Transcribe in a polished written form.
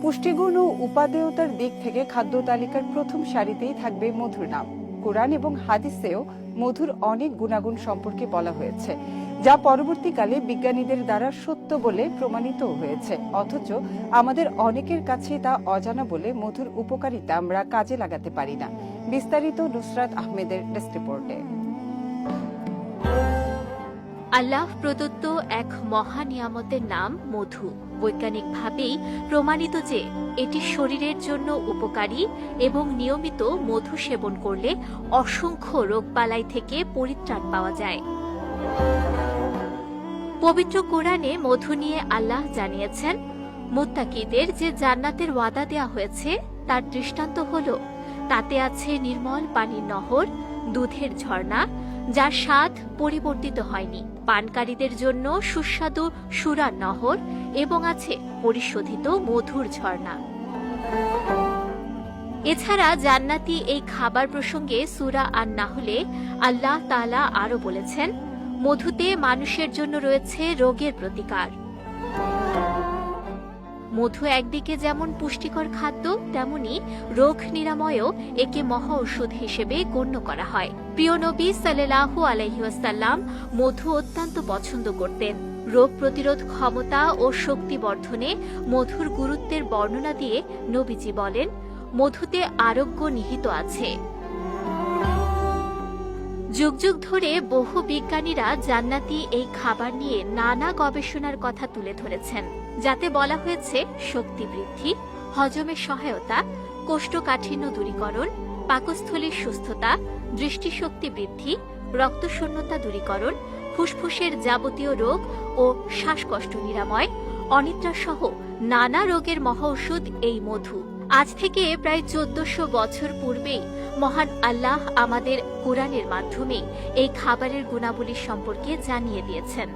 পুষ্টিগুণ ও উপাদেয়তার দিক থেকে খাদ্য তালিকার প্রথম সারিতেই থাকবে মধুর নাম। কোরআন এবং হাদিসেও মধুর অনেক গুণাগুণ সম্পর্কে বলা হয়েছে, যা পরবর্তীকালে বিজ্ঞানীদের দ্বারা সত্য বলে প্রমাণিত হয়েছে। অথচ আমাদের অনেকের কাছে তা অজানা বলে মধুর উপকারিতা আমরা কাজে লাগাতে পারি না। বিস্তারিত নুসরাত আহমেদের ডেস্ক রিপোর্টে। আল্লাহ প্রদত্ত এক মহা নিয়ামতের নাম মধু। বৈজ্ঞানিকভাবেই প্রমাণিত যে এটি শরীরের জন্য উপকারী এবং নিয়মিত মধু সেবন করলে অসংখ্য রোগবালাই থেকে পরিত্রাণ পাওয়া যায়। পবিত্র কোরআনে মধু নিয়ে আল্লাহ জানিয়েছেন, মুত্তাকিদের যে জান্নাতের ওয়াদা দেয়া হয়েছে তার দৃষ্টান্ত হল, তাতে আছে নির্মল পানির নহর, দুধের ঝর্ণা যার স্বাদ পরিবর্তিত হয়নি, পানকারীদের জন্য সুস্বাদু সুরার নহর এবং আছে পরিশোধিত মধুর ঝর্ণা। এছাড়া জান্নাতি এই খাবার প্রসঙ্গে সূরা আন-নাহলে আল্লাহ তাআলা আরো বলেছেন, মধুতে মানুষের জন্য রয়েছে রোগের প্রতিকার। মধু একদিকে যেমন পুষ্টিকর খাদ্য, তেমনি রোগ নিরাময়েও একে মহা ঔষধ হিসেবে গণ্য করা হয়। প্রিয় নবী সাল্লাল্লাহু আলাইহি ওয়াসাল্লাম মধু অত্যন্ত পছন্দ করতেন। রোগ প্রতিরোধ ক্ষমতা ও শক্তি বর্ধনে মধুর গুরুত্বের বর্ণনা দিয়ে নবীজি বলেন, মধুতে আরোগ্য নিহিত আছে। যুগ যুগ ধরে বহু বিজ্ঞানীরা জান্নাতি এই খাবার নিয়ে নানা গবেষণার কথা তুলে ধরেছেন, যাতে বলা হয়েছে শক্তি বৃদ্ধি, হজমের সহায়তা, কোষ্ঠকাঠিন্য দূরীকরণ, পাকস্থলীর সুস্থতা, দৃষ্টিশক্তি বৃদ্ধি, রক্তশূন্যতা দূরীকরণ, ফুসফুসের যাবতীয় রোগ ও শ্বাসকষ্ট নিরাময়, অনিদ্রা সহ নানা রোগের মহা ঔষধ এই মধু। আজ থেকে প্রায় 1400 বছর পূর্বেই মহান আল্লাহ আমাদের কোরআনের মাধ্যমে এই খাবারের গুণাবলী সম্পর্কে জানিয়ে দিয়েছেন।